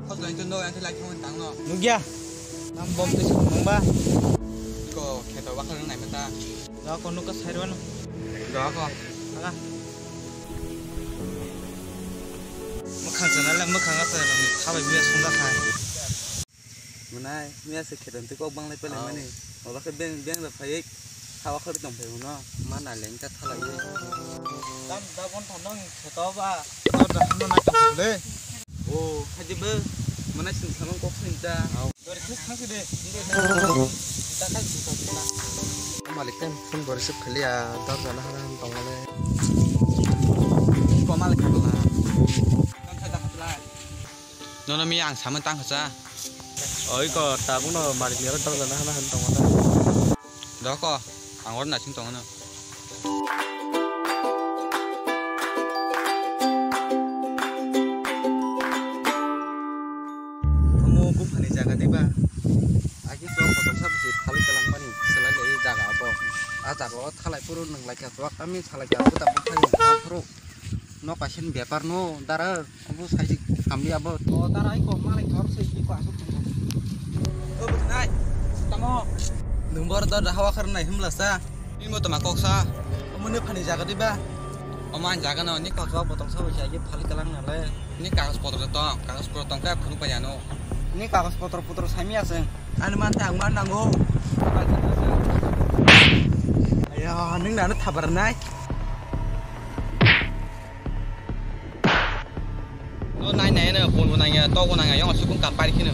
Kau tuh yang tuh lagi kawan tang no. Nugia, nam bom tu sih ba. Kau kita waktu nang mata. Dah kau nukas hairan. Dah kau. Aga. Mukang sana lah mukang apa lah. Kau biar sungguh kai. Mana? Mia sekitar tu kau bang lepas mana? Kalau kau beng lepas kau kau itu nampak mana? Mana lengket halai. Dam pun thonong seto ba. Kau dah thonong nak kau le. Oh, haji ber. Mana sih sama kau cinta? Dari kes kau sih deh. Kita kan bisa kita. Malik kan pun bersih kali ya. Tar jalan haran tongole. Kau malik tu lah. Kan saya dah lah. Nona mi ang sama tang kasa. Oi kau tak pun no malik ni orang tar jalan haran tongole. Dah kau. Ang orang nak cinta mana? Jaga tiba, aku tuh potong sapi sih, kali kelang mani, selain dari jaga apa, ajak lo, kalau purun neng lagi tuh, kami lagi aku tak bukan yang puru, no pasien biar no, darah, aku saya kami apa, Oh darah ikut malah harus ikut asuk. oh betul, tamo, nomor tuh dah hawa karena himla sa, ini mau temak koksa, kamu nih pani jaga tiba, oman jaga no, ini kau tuh potong sapi sih, aja kali kelang nale, ini kagus potong kayak penuh payano. Ini kagus puter-puter sami asing. Anu mantang mana ngô. Ayo, neng dah tabar naik. Lo naik nih, pun naiknya, tau pun naiknya, yang masuk pun kapai di sini.